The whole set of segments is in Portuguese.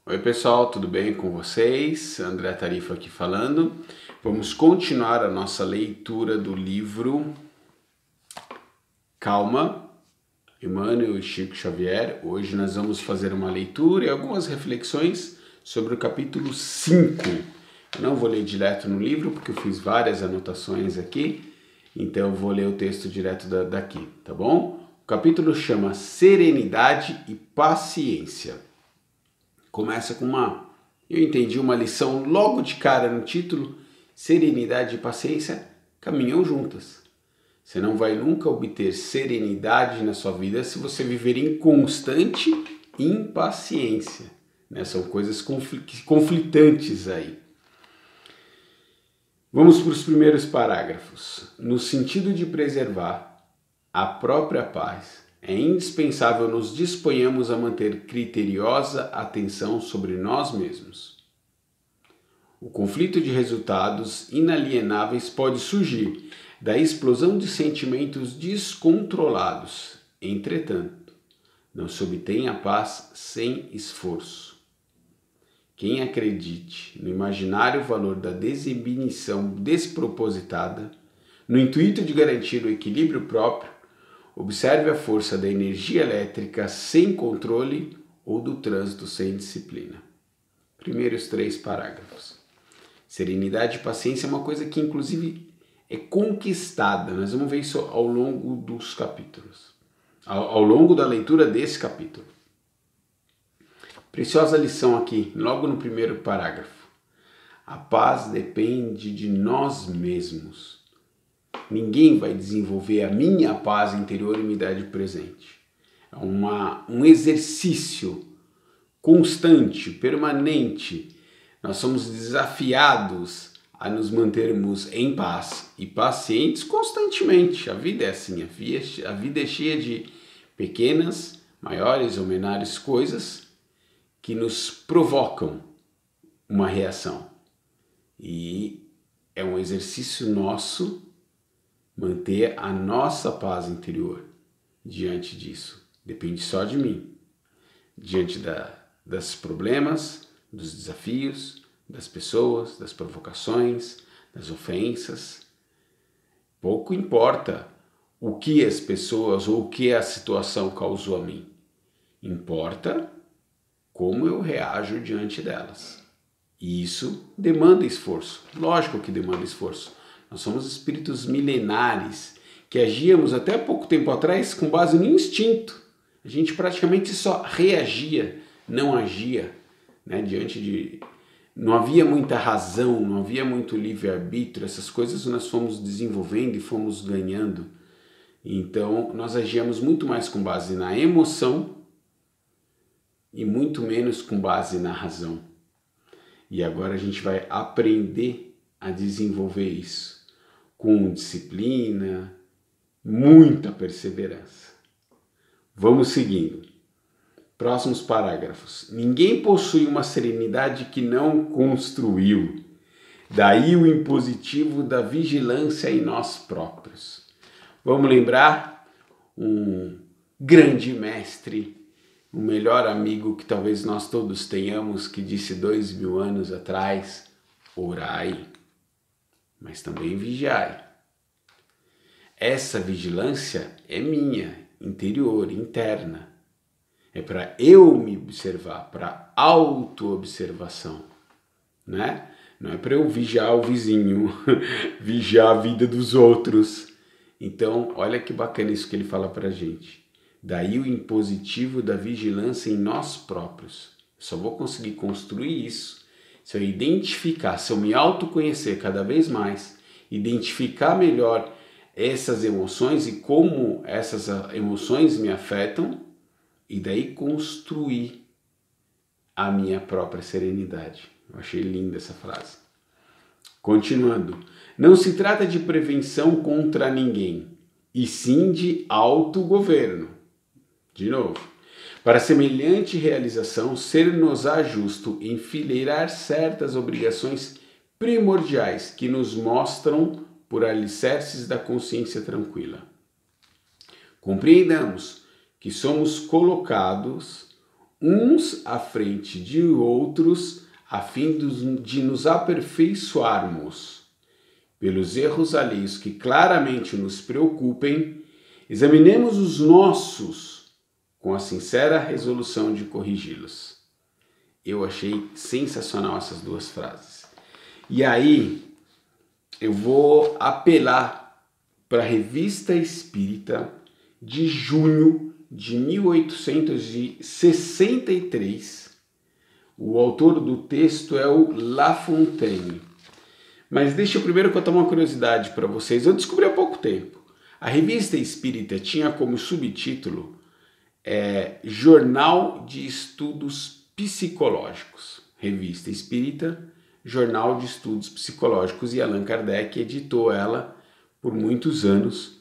Oi pessoal, tudo bem com vocês? André Tarifa aqui falando. Vamos continuar a nossa leitura do livro Calma, Emmanuel e Chico Xavier. Hoje nós vamos fazer uma leitura e algumas reflexões sobre o capítulo 5. Eu não vou ler direto no livro porque eu fiz várias anotações aqui, então eu vou ler o texto direto daqui, tá bom? O capítulo chama Serenidade e Paciência. Começa com eu entendi uma lição logo de cara no título. Serenidade e paciência caminham juntas. Você não vai nunca obter serenidade na sua vida se você viver em constante impaciência, né? São coisas conflitantes aí. Vamos para os primeiros parágrafos. No sentido de preservar a própria paz, é indispensável nos disponhamos a manter criteriosa atenção sobre nós mesmos. O conflito de resultados inalienáveis pode surgir da explosão de sentimentos descontrolados. Entretanto, não se obtém a paz sem esforço. Quem acredite no imaginário valor da desinibição despropositada, no intuito de garantir o equilíbrio próprio, observe a força da energia elétrica sem controle ou do trânsito sem disciplina. Primeiros 3 parágrafos. Serenidade e paciência é uma coisa que, inclusive, é conquistada. Nós vamos ver isso ao longo dos capítulos, ao longo da leitura desse capítulo. Preciosa lição aqui, logo no primeiro parágrafo. A paz depende de nós mesmos. Ninguém vai desenvolver a minha paz interior e me dar de presente. É um exercício constante, permanente. Nós somos desafiados a nos mantermos em paz e pacientes constantemente. A vida é assim, a vida é cheia de pequenas, maiores ou menores coisas que nos provocam uma reação. E é um exercício nosso manter a nossa paz interior diante disso. Depende só de mim. Diante dos problemas, dos desafios, das pessoas, das provocações, das ofensas. Pouco importa o que as pessoas ou o que a situação causou a mim. Importa como eu reajo diante delas. E isso demanda esforço. Lógico que demanda esforço. Nós somos espíritos milenares que agíamos até pouco tempo atrás com base no instinto. A gente praticamente só reagia, não agia, né? Não havia muita razão, não havia muito livre-arbítrio, essas coisas nós fomos desenvolvendo e fomos ganhando. Então nós agíamos muito mais com base na emoção e muito menos com base na razão. E agora a gente vai aprender a desenvolver isso com disciplina, muita perseverança. Vamos seguindo. Próximos parágrafos. Ninguém possui uma serenidade que não construiu. Daí o impositivo da vigilância em nós próprios. Vamos lembrar um grande mestre, o melhor amigo que talvez nós todos tenhamos, que disse 2000 anos atrás: orai, mas também vigiai. Essa vigilância é minha, interior, interna. É para eu me observar, para autoobservação, né? Não é para eu vigiar o vizinho, vigiar a vida dos outros. Então, olha que bacana isso que ele fala para a gente. Daí o impositivo da vigilância em nós próprios. Eu só vou conseguir construir isso se eu identificar, se eu me autoconhecer cada vez mais, identificar melhor essas emoções e como essas emoções me afetam, e daí construir a minha própria serenidade. Eu achei linda essa frase. Continuando. Não se trata de prevenção contra ninguém, e sim de autogoverno. De novo. Para semelhante realização, ser-nos-á justo enfileirar certas obrigações primordiais que nos mostram por alicerces da consciência tranquila. Compreendamos que somos colocados uns à frente de outros, a fim de nos aperfeiçoarmos. Pelos erros alheios que claramente nos preocupem, examinemos os nossos com a sincera resolução de corrigi-los. Eu achei sensacional essas duas frases. E aí, eu vou apelar para a Revista Espírita de junho de 1863. O autor do texto é o La Fontaine. Mas deixa eu primeiro contar uma curiosidade para vocês. Eu descobri há pouco tempo. A Revista Espírita tinha como subtítulo Jornal de Estudos Psicológicos. Revista Espírita, Jornal de Estudos Psicológicos. E Allan Kardec editou ela por muitos anos,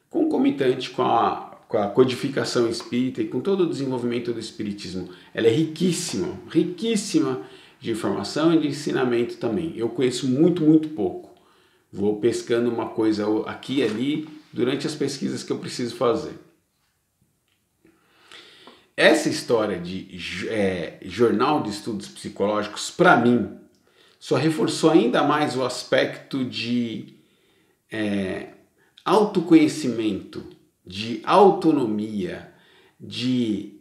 concomitante com a codificação espírita e com todo o desenvolvimento do espiritismo. Ela é riquíssima, riquíssima de informação e de ensinamento também. Eu conheço muito, muito pouco. Vou pescando uma coisa aqui e ali durante as pesquisas que eu preciso fazer. Essa história de jornal de estudos psicológicos, para mim, só reforçou ainda mais o aspecto de autoconhecimento, de autonomia, de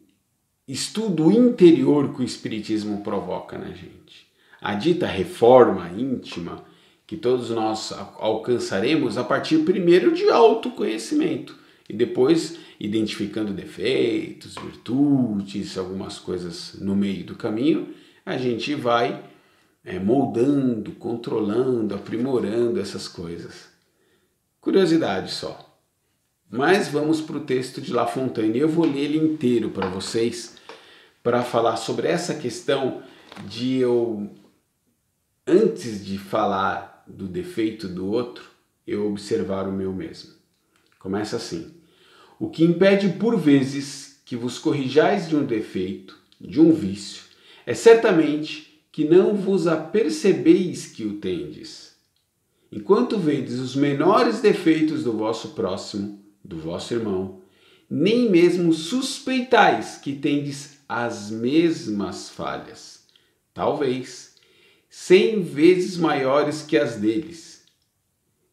estudo interior que o Espiritismo provoca na gente. A dita reforma íntima que todos nós alcançaremos a partir primeiro de autoconhecimento e depois identificando defeitos, virtudes, algumas coisas no meio do caminho, a gente vai moldando, controlando, aprimorando essas coisas. Curiosidade só. Mas vamos para o texto de La Fontaine. Eu vou ler ele inteiro para vocês, para falar sobre essa questão de eu, antes de falar do defeito do outro, eu observar o meu mesmo. Começa assim. O que impede por vezes que vos corrijais de um defeito, de um vício, é certamente que não vos apercebeis que o tendes. Enquanto vedes os menores defeitos do vosso próximo, do vosso irmão, nem mesmo suspeitais que tendes as mesmas falhas, talvez 100 vezes maiores que as deles.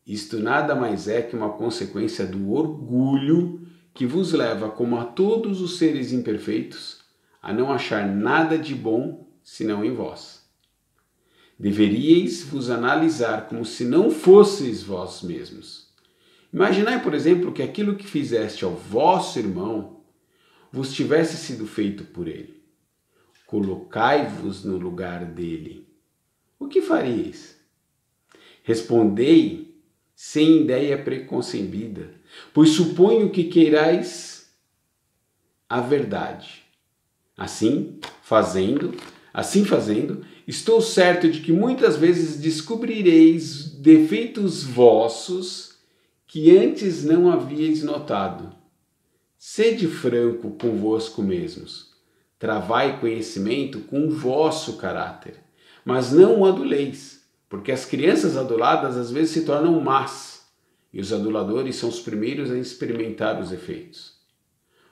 Isto nada mais é que uma consequência do orgulho que vos leva, como a todos os seres imperfeitos, a não achar nada de bom senão em vós. Deveríeis vos analisar como se não fosseis vós mesmos. Imaginai, por exemplo, que aquilo que fizeste ao vosso irmão vos tivesse sido feito por ele. Colocai-vos no lugar dele. O que faríeis? Respondei sem ideia preconcebida, pois suponho que queirais a verdade. Assim fazendo, estou certo de que muitas vezes descobrireis defeitos vossos que antes não havíeis notado. Sede franco convosco mesmos. Travai conhecimento com o vosso caráter, mas não o aduleis, porque as crianças aduladas às vezes se tornam más, e os aduladores são os primeiros a experimentar os efeitos.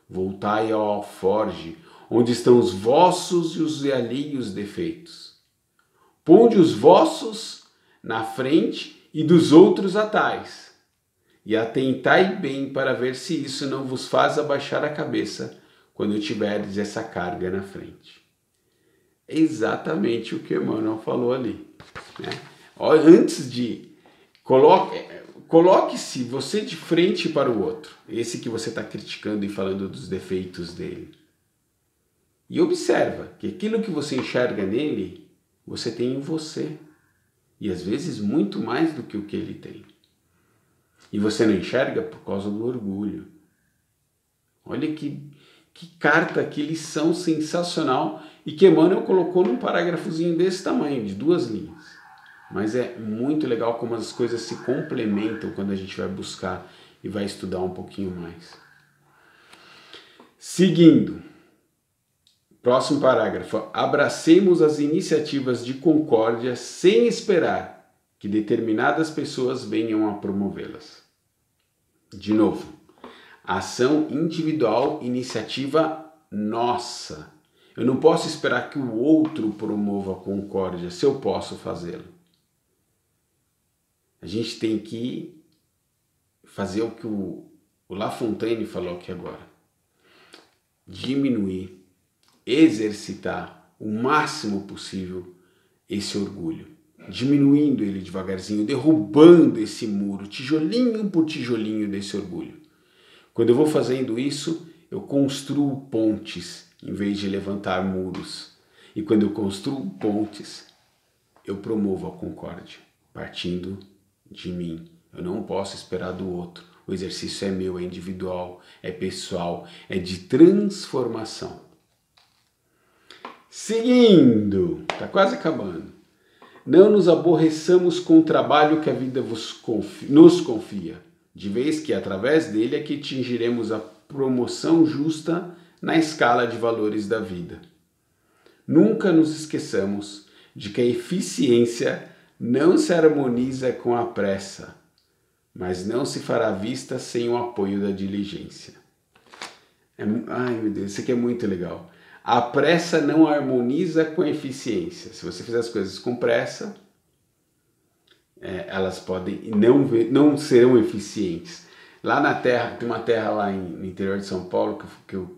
Voltai ao alforge, onde estão os vossos e os alheios defeitos. Ponde os vossos na frente e dos outros atrás, e atentai bem para ver se isso não vos faz abaixar a cabeça quando tiverdes essa carga na frente. É exatamente o que Emmanuel falou ali, né? Antes de... Coloque-se você de frente para o outro, esse que você está criticando e falando dos defeitos dele. E observa que aquilo que você enxerga nele, você tem em você. E às vezes muito mais do que o que ele tem. E você não enxerga por causa do orgulho. Olha que carta, que lição sensacional. E que Emmanuel colocou num parágrafozinho desse tamanho, de 2 linhas. Mas é muito legal como as coisas se complementam quando a gente vai buscar e vai estudar um pouquinho mais. Seguindo. Próximo parágrafo. Abracemos as iniciativas de concórdia sem esperar que determinadas pessoas venham a promovê-las. De novo, ação individual, iniciativa nossa. Eu não posso esperar que o outro promova a concórdia se eu posso fazê-lo. A gente tem que fazer o que o La Fontaine falou aqui agora. Diminuir, exercitar o máximo possível esse orgulho. Diminuindo ele devagarzinho, derrubando esse muro, tijolinho por tijolinho desse orgulho. Quando eu vou fazendo isso, eu construo pontes em vez de levantar muros. E quando eu construo pontes, eu promovo a concórdia, partindo de mim. Eu não posso esperar do outro. O exercício é meu, é individual, é pessoal, é de transformação. Seguindo, está quase acabando. Não nos aborreçamos com o trabalho que a vida nos confia, de vez que através dele é que atingiremos a promoção justa na escala de valores da vida. Nunca nos esqueçamos de que a eficiência não se harmoniza com a pressa, mas não se fará vista sem o apoio da diligência. Ai meu Deus, isso aqui é muito legal. A pressa não harmoniza com a eficiência. Se você fizer as coisas com pressa, elas podem não serão eficientes. Lá na terra, tem uma terra lá no interior de São Paulo que eu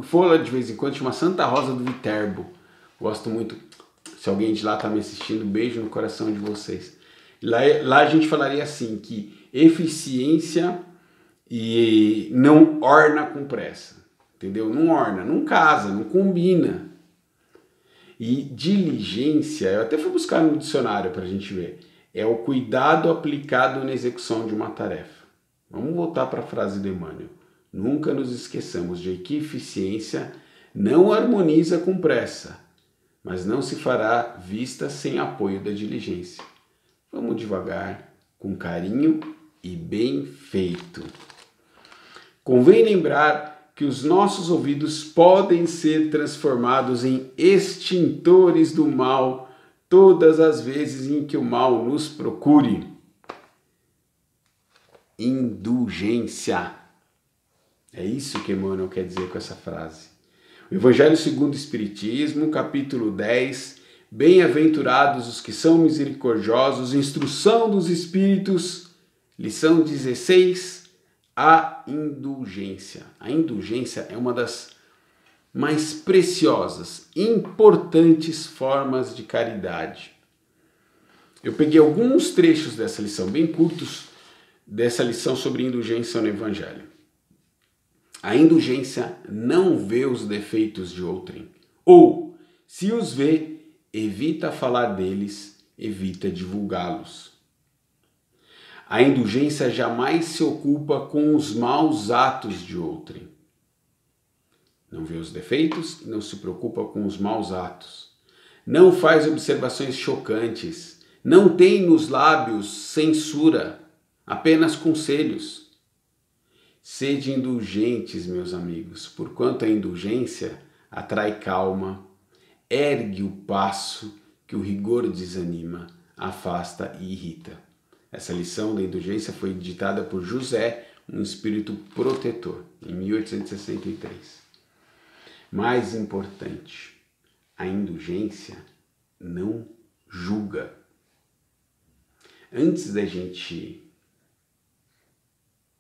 vou lá de vez em quando, chama Santa Rosa do Viterbo. Gosto muito. Se alguém de lá está me assistindo, beijo no coração de vocês. Lá a gente falaria assim, que eficiência e não orna com pressa. Entendeu? Não orna, não casa, não combina. E diligência, eu até fui buscar no dicionário para a gente ver, é o cuidado aplicado na execução de uma tarefa. Vamos voltar para a frase do Emmanuel. Nunca nos esqueçamos de que eficiência não harmoniza com pressa, mas não se fará vista sem apoio da diligência. Vamos devagar, com carinho e bem feito. Convém lembrar que os nossos ouvidos podem ser transformados em extintores do mal todas as vezes em que o mal nos procure. Indulgência. É isso que Emmanuel quer dizer com essa frase. O Evangelho segundo o Espiritismo, capítulo 10. Bem-aventurados os que são misericordiosos, instrução dos Espíritos, lição 16. A indulgência. A indulgência é uma das mais preciosas, importantes formas de caridade. Eu peguei alguns trechos dessa lição, bem curtos, dessa lição sobre indulgência no Evangelho. A indulgência não vê os defeitos de outrem, ou, se os vê, evita falar deles, evita divulgá-los. A indulgência jamais se ocupa com os maus atos de outrem. Não vê os defeitos e não se preocupa com os maus atos. Não faz observações chocantes. Não tem nos lábios censura, apenas conselhos. Sede indulgentes, meus amigos, porquanto a indulgência atrai calma, ergue o passo que o rigor desanima, afasta e irrita. Essa lição da indulgência foi ditada por José, um espírito protetor, em 1863. Mais importante, a indulgência não julga. Antes da gente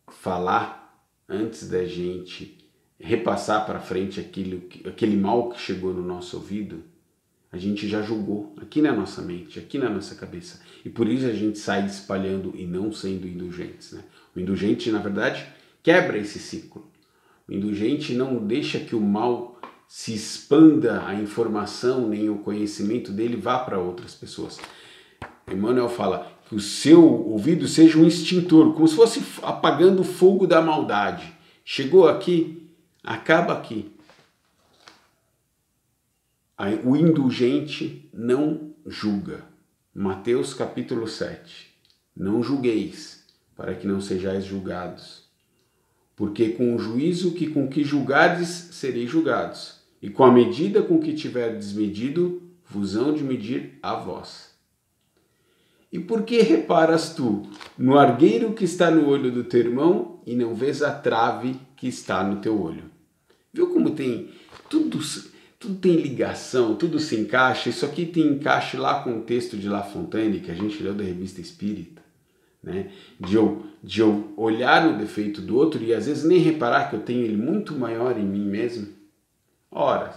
falar, antes da gente repassar para frente aquele mal que chegou no nosso ouvido, a gente já julgou aqui na nossa mente, aqui na nossa cabeça. E por isso a gente sai espalhando e não sendo indulgentes, né? O indulgente, na verdade, quebra esse ciclo. O indulgente não deixa que o mal se expanda, a informação nem o conhecimento dele vá para outras pessoas. Emmanuel fala que o seu ouvido seja um extintor, como se fosse apagando o fogo da maldade. Chegou aqui, acaba aqui. O indulgente não julga. Mateus capítulo 7. Não julgueis, para que não sejais julgados. Porque com o juízo com que julgardes, sereis julgados. E com a medida com que tiverdes medido, vos hão de medir a vós. E por que reparas tu no argueiro que está no olho do teu irmão e não vês a trave que está no teu olho? Viu como tem tudo... tudo tem ligação, tudo se encaixa. Isso aqui tem encaixe lá com o texto de La Fontaine, que a gente leu da Revista Espírita, né? De eu olhar o defeito do outro e às vezes nem reparar que eu tenho ele muito maior em mim mesmo. Ora,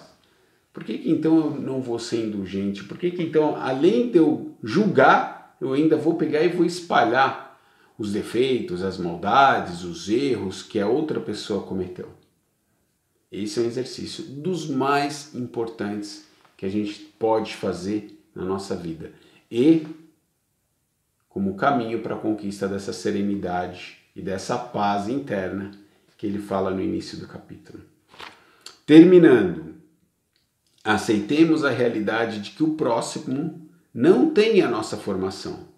por que então eu não vou ser indulgente? Por que então, além de eu julgar, eu ainda vou pegar e vou espalhar os defeitos, as maldades, os erros que a outra pessoa cometeu? Esse é um exercício dos mais importantes que a gente pode fazer na nossa vida. E como caminho para a conquista dessa serenidade e dessa paz interna que ele fala no início do capítulo. Terminando, aceitemos a realidade de que o próximo não tem a nossa formação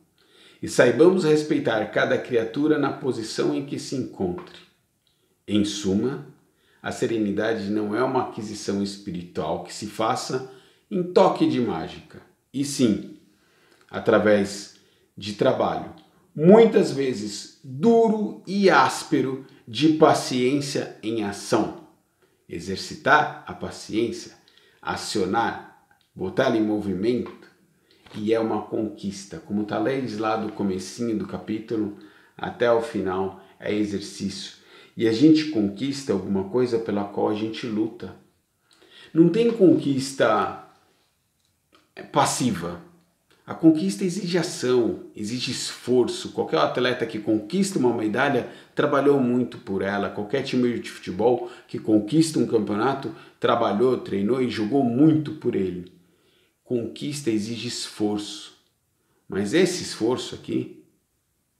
e saibamos respeitar cada criatura na posição em que se encontre. Em suma, a serenidade não é uma aquisição espiritual que se faça em toque de mágica, e sim, através de trabalho, muitas vezes duro e áspero, de paciência em ação. Exercitar a paciência, acionar, botar em movimento, e é uma conquista. Como está lá do comecinho do capítulo até o final, é exercício. E a gente conquista alguma coisa pela qual a gente luta. Não tem conquista passiva. A conquista exige ação, exige esforço. Qualquer atleta que conquista uma medalha trabalhou muito por ela. Qualquer time de futebol que conquista um campeonato trabalhou, treinou e jogou muito por ele. Conquista exige esforço. Mas esse esforço aqui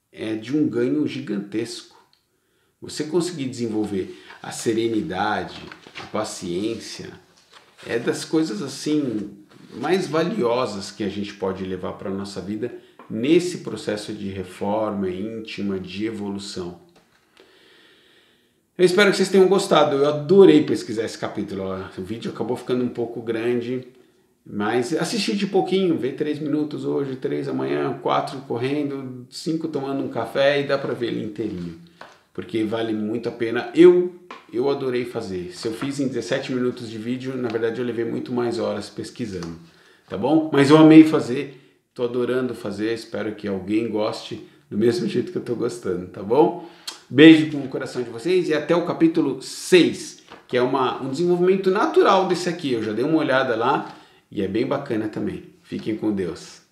é de um ganho gigantesco. Você conseguir desenvolver a serenidade, a paciência, é das coisas assim mais valiosas que a gente pode levar para a nossa vida nesse processo de reforma íntima, de evolução. Eu espero que vocês tenham gostado. Eu adorei pesquisar esse capítulo. O vídeo acabou ficando um pouco grande, mas assisti de pouquinho, ver 3 minutos hoje, 3 amanhã, 4 correndo, 5 tomando um café e dá para ver ele inteirinho. Porque vale muito a pena. Eu adorei fazer. Se eu fiz em 17 minutos de vídeo, na verdade eu levei muito mais horas pesquisando, tá bom? Mas eu amei fazer, tô adorando fazer, espero que alguém goste do mesmo jeito que eu tô gostando, tá bom? Beijo no coração de vocês e até o capítulo 6, que é um desenvolvimento natural desse aqui. Eu já dei uma olhada lá e é bem bacana também. Fiquem com Deus.